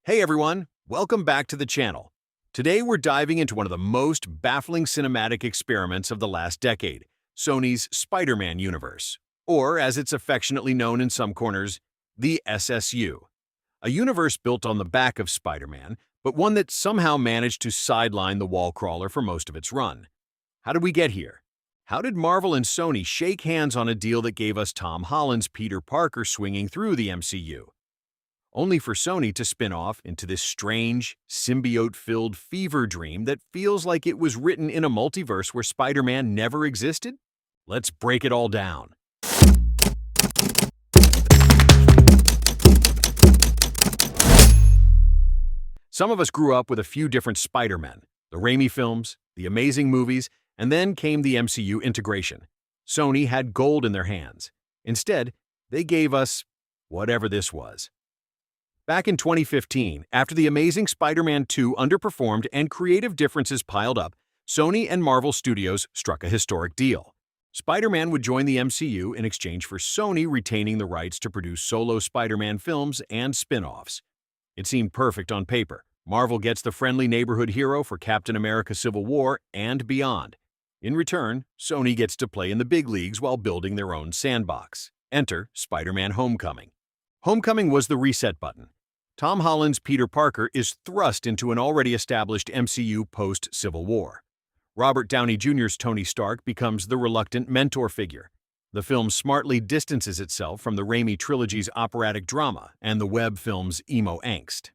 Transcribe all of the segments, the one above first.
Hey everyone, welcome back to the channel. Today we're diving into one of the most baffling cinematic experiments of the last decade, Sony's Spider-Man universe, or as it's affectionately known in some corners, the SSU. A universe built on the back of Spider-Man, but one that somehow managed to sideline the wall crawler for most of its run. How did we get here? How did Marvel and Sony shake hands on a deal that gave us Tom Holland's Peter Parker swinging through the MCU? Only for Sony to spin off into this strange, symbiote-filled fever dream that feels like it was written in a multiverse where Spider-Man never existed? Let's break it all down. Some of us grew up with a few different Spider-Men, the Raimi films, the amazing movies, and then came the MCU integration. Sony had gold in their hands. Instead, they gave us whatever this was. Back in 2015, after The Amazing Spider-Man 2 underperformed and creative differences piled up, Sony and Marvel Studios struck a historic deal. Spider-Man would join the MCU in exchange for Sony retaining the rights to produce solo Spider-Man films and spin-offs. It seemed perfect on paper. Marvel gets the friendly neighborhood hero for Captain America: Civil War and beyond. In return, Sony gets to play in the big leagues while building their own sandbox. Enter Spider-Man: Homecoming. Homecoming was the reset button. Tom Holland's Peter Parker is thrust into an already established MCU post-Civil War. Robert Downey Jr.'s Tony Stark becomes the reluctant mentor figure. The film smartly distances itself from the Raimi trilogy's operatic drama and the Webb film's emo angst.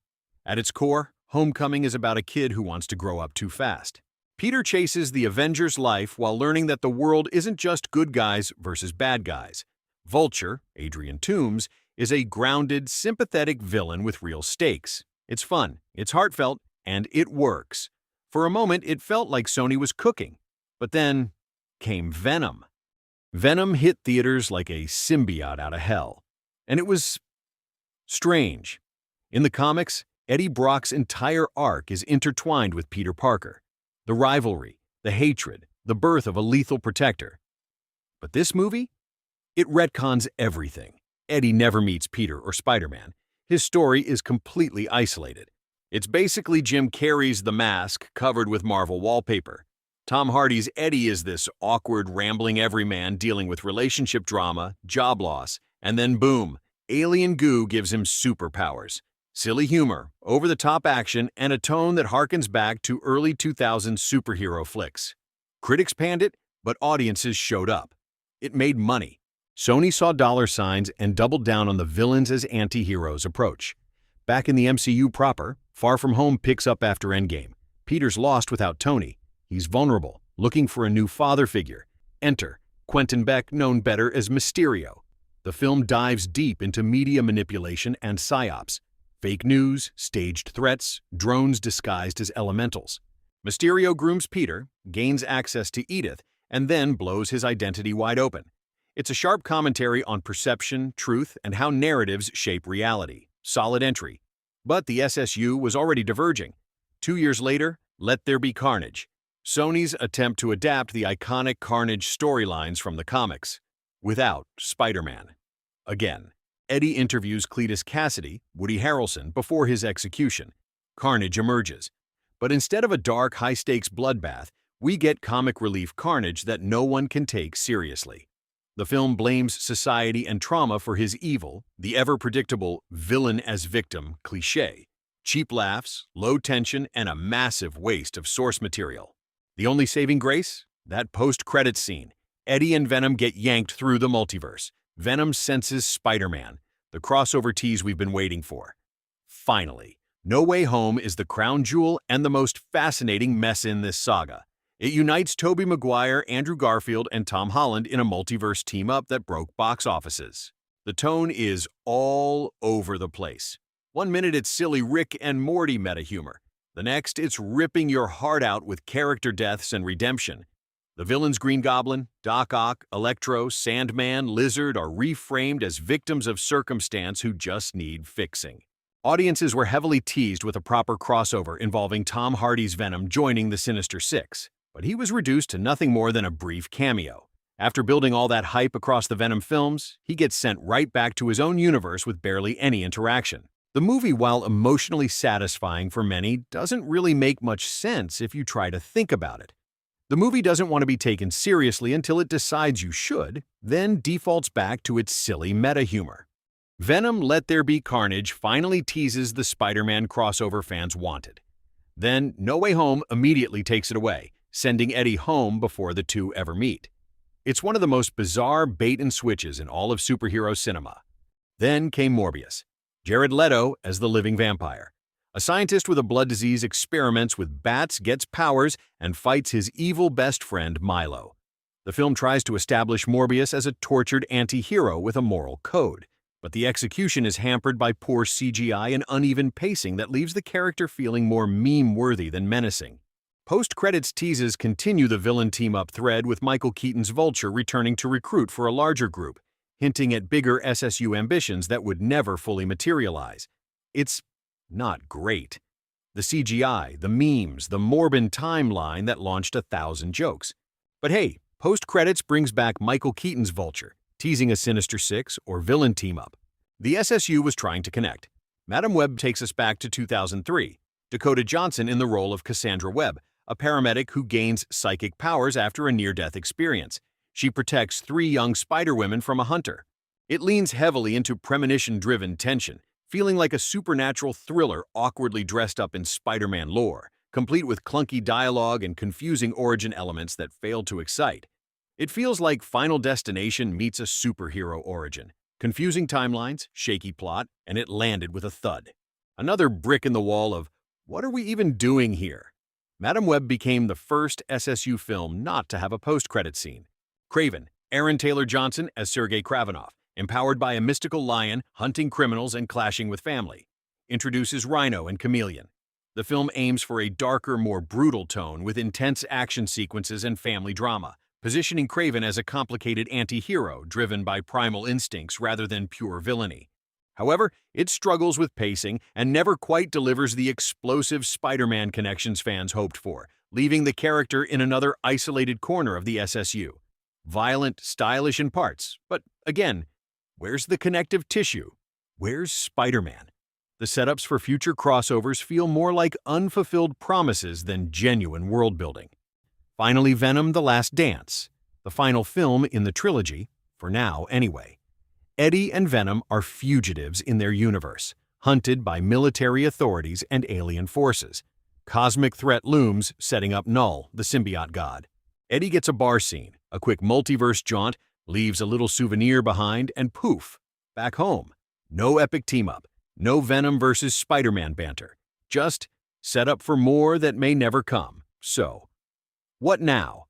At its core, Homecoming is about a kid who wants to grow up too fast. Peter chases the Avengers' life while learning that the world isn't just good guys versus bad guys. Vulture, Adrian Toomes, is a grounded, sympathetic villain with real stakes. It's fun, it's heartfelt, and it works. For a moment, it felt like Sony was cooking. But then came Venom. Venom hit theaters like a symbiote out of hell. And it was strange. In the comics, Eddie Brock's entire arc is intertwined with Peter Parker. The rivalry, the hatred, the birth of a lethal protector. But this movie? It retcons everything. Eddie never meets Peter or Spider-Man. His story is completely isolated. It's basically Jim Carrey's The Mask covered with Marvel wallpaper. Tom Hardy's Eddie is this awkward, rambling everyman dealing with relationship drama, job loss, and then boom, alien goo gives him superpowers. Silly humor, over-the-top action, and a tone that harkens back to early 2000s superhero flicks. Critics panned it, but audiences showed up. It made money. Sony saw dollar signs and doubled down on the villains as anti-heroes approach. Back in the MCU proper, Far From Home picks up after Endgame. Peter's lost without Tony. He's vulnerable, looking for a new father figure. Enter Quentin Beck, known better as Mysterio. The film dives deep into media manipulation and psyops. Fake news, staged threats, drones disguised as elementals. Mysterio grooms Peter, gains access to Edith, and then blows his identity wide open. It's a sharp commentary on perception, truth, and how narratives shape reality. Solid entry. But the SSU was already diverging. 2 years later, Let There Be Carnage. Sony's attempt to adapt the iconic Carnage storylines from the comics. Without Spider-Man. Again, Eddie interviews Cletus Cassidy, Woody Harrelson, before his execution. Carnage emerges. But instead of a dark, high-stakes bloodbath, we get comic relief carnage that no one can take seriously. The film blames society and trauma for his evil, the ever-predictable villain as victim cliché. Cheap laughs, low tension, and a massive waste of source material. The only saving grace? That post-credits scene. Eddie and Venom get yanked through the multiverse. Venom senses Spider-Man, the crossover tease we've been waiting for. Finally, No Way Home is the crown jewel and the most fascinating mess in this saga. It unites Tobey Maguire, Andrew Garfield, and Tom Holland in a multiverse team-up that broke box offices. The tone is all over the place. 1 minute it's silly Rick and Morty meta-humor. The next, it's ripping your heart out with character deaths and redemption. The villains Green Goblin, Doc Ock, Electro, Sandman, Lizard are reframed as victims of circumstance who just need fixing. Audiences were heavily teased with a proper crossover involving Tom Hardy's Venom joining the Sinister Six. But he was reduced to nothing more than a brief cameo. After building all that hype across the Venom films, he gets sent right back to his own universe with barely any interaction. The movie, while emotionally satisfying for many, doesn't really make much sense if you try to think about it. The movie doesn't want to be taken seriously until it decides you should, then defaults back to its silly meta-humor. Venom: Let There Be Carnage finally teases the Spider-Man crossover fans wanted. Then No Way Home immediately takes it away, sending Eddie home before the two ever meet. It's one of the most bizarre bait-and-switches in all of superhero cinema. Then came Morbius. Jared Leto as the living vampire. A scientist with a blood disease experiments with bats, gets powers, and fights his evil best friend Milo. The film tries to establish Morbius as a tortured anti-hero with a moral code, but the execution is hampered by poor CGI and uneven pacing that leaves the character feeling more meme-worthy than menacing. Post-credits teases continue the villain team-up thread, with Michael Keaton's Vulture returning to recruit for a larger group, hinting at bigger SSU ambitions that would never fully materialize. It's not great. The CGI, the memes, the morbid timeline that launched 1,000 jokes. But hey, post-credits brings back Michael Keaton's Vulture, teasing a Sinister Six or villain team-up. The SSU was trying to connect. Madam Web takes us back to 2003. Dakota Johnson in the role of Cassandra Webb, a paramedic who gains psychic powers after a near-death experience. She protects 3 young Spider-Women from a hunter. It leans heavily into premonition-driven tension, feeling like a supernatural thriller awkwardly dressed up in Spider-Man lore, complete with clunky dialogue and confusing origin elements that fail to excite. It feels like Final Destination meets a superhero origin. Confusing timelines, shaky plot, and it landed with a thud. Another brick in the wall of, what are we even doing here? Madam Web became the first SSU film not to have a post-credit scene. Kraven, Aaron Taylor Johnson as Sergei Kravinoff, empowered by a mystical lion, hunting criminals and clashing with family, introduces Rhino and Chameleon. The film aims for a darker, more brutal tone with intense action sequences and family drama, positioning Kraven as a complicated anti-hero driven by primal instincts rather than pure villainy. However, it struggles with pacing and never quite delivers the explosive Spider-Man connections fans hoped for, leaving the character in another isolated corner of the SSU. Violent, stylish in parts, but again, where's the connective tissue? Where's Spider-Man? The setups for future crossovers feel more like unfulfilled promises than genuine world-building. Finally, Venom: The Last Dance, the final film in the trilogy, for now anyway. Eddie and Venom are fugitives in their universe, hunted by military authorities and alien forces. Cosmic threat looms, setting up Null, the symbiote god. Eddie gets a bar scene, a quick multiverse jaunt, leaves a little souvenir behind, and poof, back home. No epic team-up, no Venom versus Spider-Man banter, just set up for more that may never come. So, what now?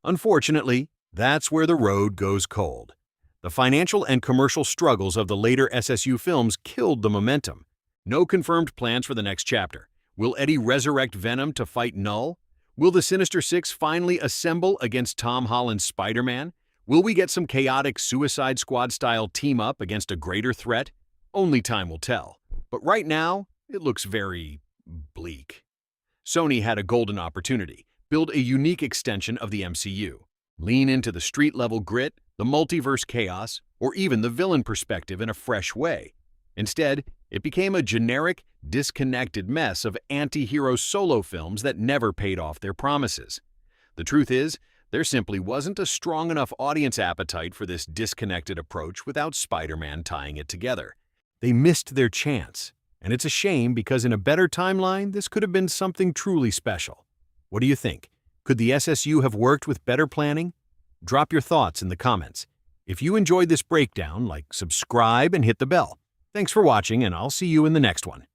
Unfortunately, that's where the road goes cold. The financial and commercial struggles of the later SSU films killed the momentum. No confirmed plans for the next chapter. Will Eddie resurrect Venom to fight Null? Will the Sinister Six finally assemble against Tom Holland's Spider-Man? Will we get some chaotic Suicide Squad-style team-up against a greater threat? Only time will tell. But right now, it looks very bleak. Sony had a golden opportunity. Build a unique extension of the MCU. Lean into the street-level grit, the multiverse chaos, or even the villain perspective in a fresh way. Instead, it became a generic, disconnected mess of anti-hero solo films that never paid off their promises. The truth is, there simply wasn't a strong enough audience appetite for this disconnected approach without Spider-Man tying it together. They missed their chance, and it's a shame because in a better timeline, this could have been something truly special. What do you think? Could the SSU have worked with better planning? Drop your thoughts in the comments. If you enjoyed this breakdown, subscribe and hit the bell. Thanks for watching, and I'll see you in the next one.